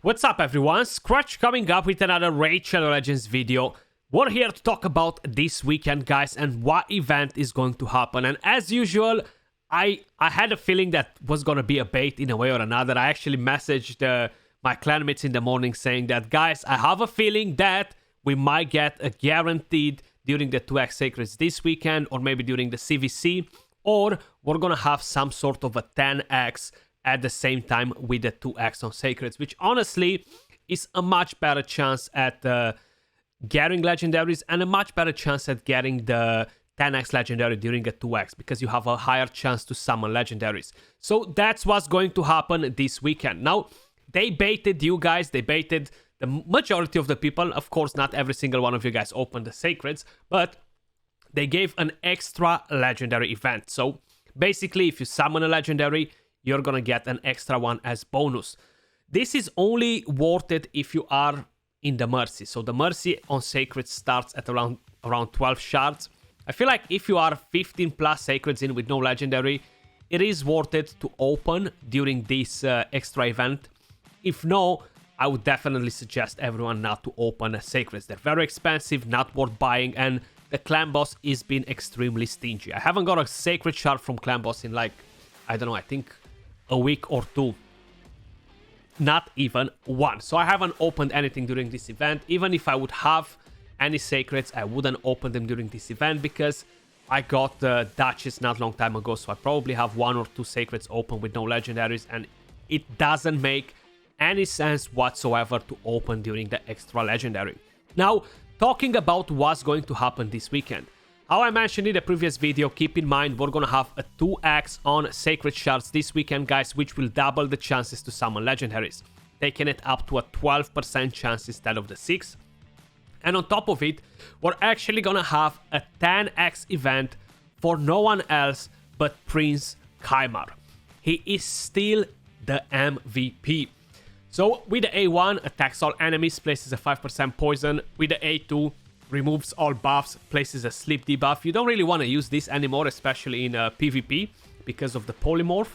What's up everyone, Skratch coming up with another Raid Shadow Legends video. We're here to talk about this weekend, guys, and what event is going to happen. And as usual, I had a feeling that was going to be a bait in a way or another. I actually messaged my clanmates in the morning saying that, guys, I have a feeling that we might get a guaranteed during the 2x Sacreds this weekend, or maybe during the CVC, or we're going to have some sort of a 10x at the same time with the 2x on Sacreds, which honestly is a much better chance at getting legendaries and a much better chance at getting the 10x legendary during a 2x, because you have a higher chance to summon legendaries. So that's what's going to happen this weekend. Now, they baited you guys, they baited the majority of the people. Of course, not every single one of you guys opened the Sacreds, but they gave an extra legendary event. So basically, if you summon a legendary, you're gonna get an extra one as bonus. This is only worth it if you are in the Mercy. So the Mercy on Sacred starts at around 12 shards. I feel like if you are 15 plus Sacreds in with no legendary, it is worth it to open during this extra event. If no, I would definitely suggest everyone not to open Sacreds. They're very expensive, not worth buying, and the clan boss is being extremely stingy. I haven't got a Sacred shard from clan boss in like, I don't know, I think a week or two. Not even one. So I haven't opened anything during this event. Even if I would have any Sacreds, I wouldn't open them during this event because I got the Duchess not long time ago. So I probably have 1 or 2 Sacreds open with no legendaries, and it doesn't make any sense whatsoever to open during the extra legendary. Now, talking about what's going to happen this weekend. How I mentioned in the previous video, keep in mind we're gonna have a 2x on Sacred Shards this weekend, guys, which will double the chances to summon legendaries, taking it up to a 12% chance instead of the 6. And on top of it, we're actually gonna have a 10x event for no one else but Prince Kaimar. He is still the MVP. So with the A1, attacks all enemies, places a 5% poison. With the A2, removes all buffs, places a sleep debuff. You don't really want to use this anymore, especially in PvP, because of the polymorph.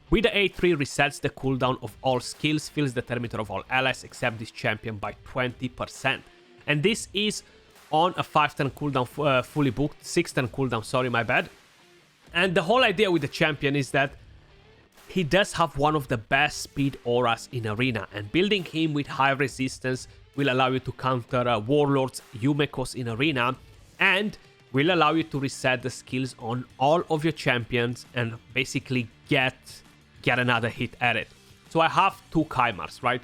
With the A3, resets the cooldown of all skills, fills the thermometer of all allies except this champion by 20%. And this is on a 5-turn cooldown, fully booked, 6-turn cooldown, sorry, my bad. And the whole idea with the champion is that he does have one of the best speed auras in Arena, and building him with high resistance will allow you to counter Warlords, Yumekos in Arena, and will allow you to reset the skills on all of your champions and basically get another hit at it. So I have 2 Kaimars, right?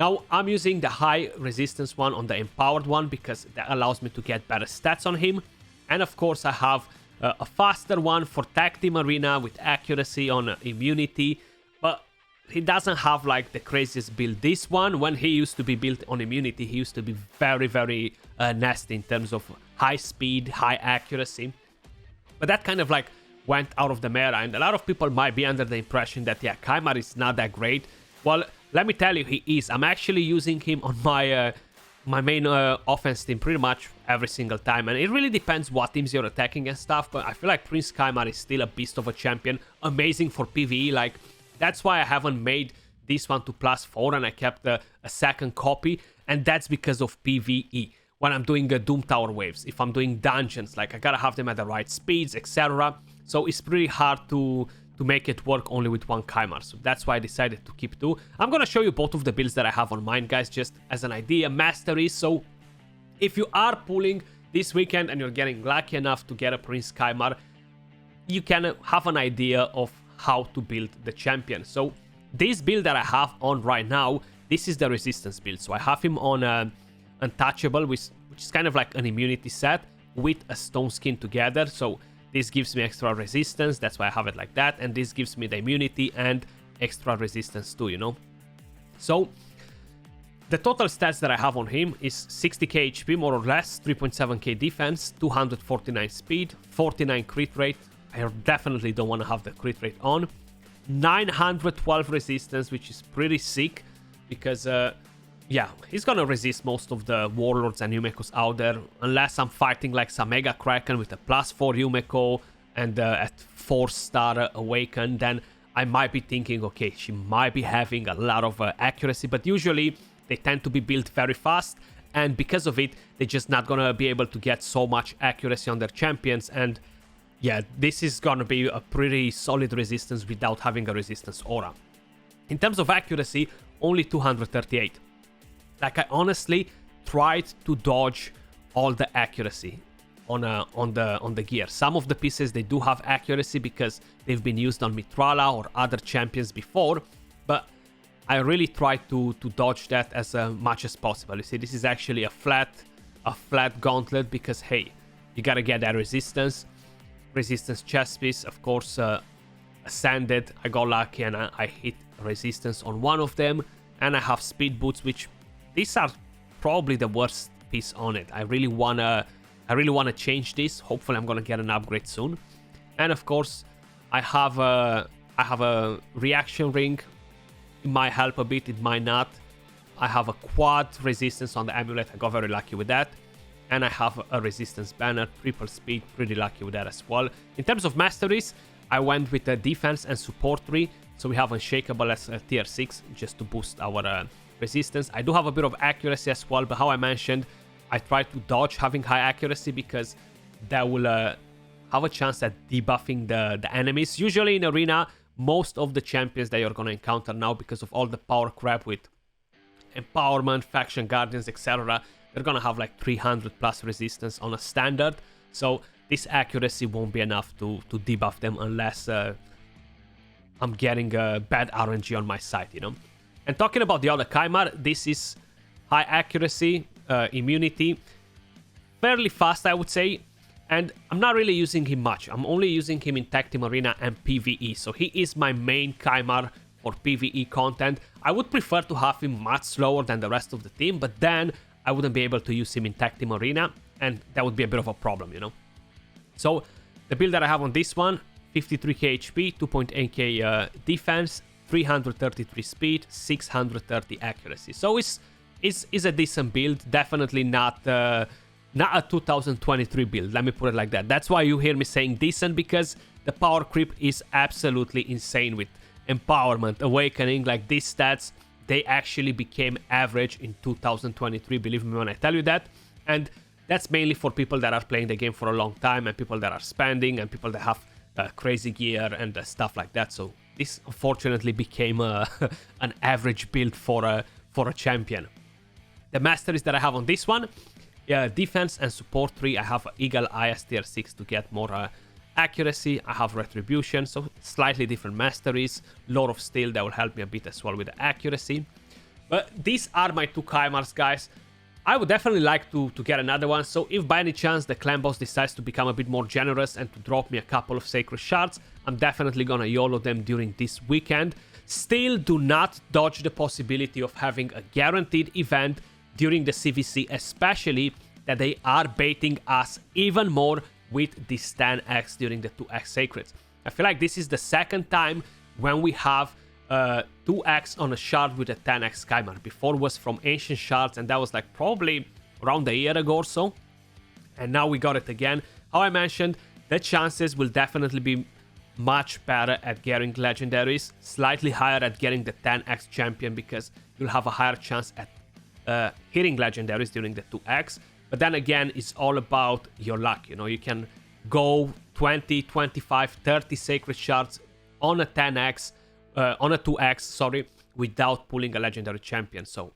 Now I'm using the high resistance one on the empowered one because that allows me to get better stats on him. And of course I have a faster one for tag team arena with accuracy on immunity, but he doesn't have like the craziest build. This one, when he used to be built on immunity, he used to be very nasty in terms of high speed, high accuracy. But that kind of like went out of the meta, and a lot of people might be under the impression that, yeah, Kaimar is not that great. Well, let me tell you, he is. I'm actually using him on my my main offense team pretty much every single time, and it really depends what teams you're attacking and stuff, but I feel like Prince Kaimar is still a beast of a champion, amazing for PvE. Like, that's why I haven't made this one to +4 and I kept a second copy, and that's because of PvE. When I'm doing Doom Tower waves, if I'm doing dungeons, like I gotta have them at the right speeds, etc. So it's pretty hard to make it work only with 1 Kaimar. So that's why I decided to keep 2. I'm gonna show you both of the builds that I have on mine, guys, just as an idea, mastery. So if you are pulling this weekend and you're getting lucky enough to get a Prince Kaimar, you can have an idea of how to build the champion. So this build that I have on right now, this is the resistance build. So I have him on Untouchable, which is kind of like an immunity set with a stone skin together. So this gives me extra resistance, that's why I have it like that, and this gives me the immunity and extra resistance too, you know. So the total stats that I have on him is 60k HP more or less, 3.7k defense, 249 speed, 49 crit rate. I definitely don't want to have the crit rate on. 912 resistance, which is pretty sick because yeah, he's gonna resist most of the Warlords and Yumekos out there, unless I'm fighting like some Mega Kraken with a +4 Yumeko and at 4-star Awaken, then I might be thinking, okay, she might be having a lot of accuracy, but usually they tend to be built very fast, and because of it, they're just not gonna be able to get so much accuracy on their champions. And yeah, this is gonna be a pretty solid resistance without having a resistance aura. In terms of accuracy, only 238. Like, I honestly tried to dodge all the accuracy on the gear. Some of the pieces, they do have accuracy because they've been used on Mitrala or other champions before, but I really tried to dodge that as much as possible. You see, this is actually a flat gauntlet because, hey, you gotta get that resistance chest piece. Of course, Ascended, I got lucky and I hit resistance on one of them, and I have speed boots, which these are probably the worst piece on it. I really wanna change this. Hopefully I'm gonna get an upgrade soon. And of course, I have a reaction ring. It might help a bit, it might not. I have a quad resistance on the amulet. I got very lucky with that. And I have a resistance banner, triple speed, pretty lucky with that as well. In terms of masteries, I went with the defense and support 3. So we have Unshakable as a tier 6 just to boost our resistance. I do have a bit of accuracy as well, but how I mentioned, I try to dodge having high accuracy because that will have a chance at debuffing the enemies. Usually in Arena, most of the champions that you're going to encounter now, because of all the power crap with Empowerment, Faction Guardians, etc., they're going to have like 300 plus resistance on a standard. So this accuracy won't be enough to debuff them unless I'm getting a bad RNG on my side, you know. And talking about the other Kymar, this is high accuracy, immunity, fairly fast, I would say. And I'm not really using him much. I'm only using him in Tag Team Arena and PvE. So he is my main Kymar for PvE content. I would prefer to have him much slower than the rest of the team, but then I wouldn't be able to use him in Tag Team Arena, and that would be a bit of a problem, you know. So the build that I have on this one, 53k HP, 2.8k defense, 333 speed, 630 accuracy. So it's a decent build. Definitely not a 2023 build, let me put it like that. That's why you hear me saying decent, because the power creep is absolutely insane with Empowerment, Awakening. Like, these stats, they actually became average in 2023, believe me when I tell you that. And that's mainly for people that are playing the game for a long time, and people that are spending, and people that have crazy gear and stuff like that. So this unfortunately became an average build for a champion. The masteries that I have on this one, defense and support 3. I have Eagle Eye as tier 6 to get more accuracy. I have Retribution, so slightly different masteries. Lord of Steel, that will help me a bit as well with the accuracy. But these are my two Kymars, guys. I would definitely like to get another one, so if by any chance the clan boss decides to become a bit more generous and to drop me a couple of sacred shards, I'm definitely gonna YOLO them during this weekend. Still, do not dodge the possibility of having a guaranteed event during the CVC, especially that they are baiting us even more with this 10x during the 2x sacreds. I feel like this is the second time when we have 2x on a shard with a 10x Kymar. Before was from Ancient Shards, and that was like probably around a year ago or so. And now we got it again. How I mentioned, the chances will definitely be much better at getting legendaries, slightly higher at getting the 10x champion, because you'll have a higher chance at hitting legendaries during the 2x. But then again, it's all about your luck. You know, you can go 20, 25, 30 sacred shards on a 10x, on a 2x, sorry, without pulling a legendary champion. So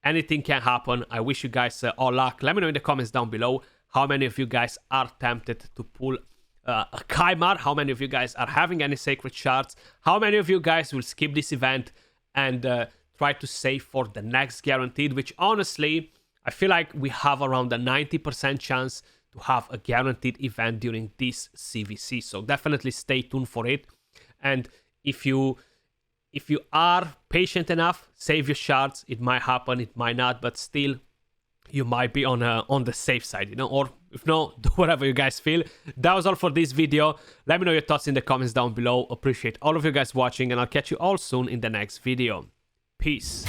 anything can happen. I wish you guys all luck. Let me know in the comments down below how many of you guys are tempted to pull a Kymar. How many of you guys are having any sacred shards? How many of you guys will skip this event and try to save for the next guaranteed, which honestly, I feel like we have around a 90% chance to have a guaranteed event during this CVC. So definitely stay tuned for it. And if you are patient enough, save your shards. It might happen, it might not, but still, you might be on the safe side, you know. Or if not, do whatever you guys feel. That was all for this video. Let me know your thoughts in the comments down below. Appreciate all of you guys watching, and I'll catch you all soon in the next video. Peace.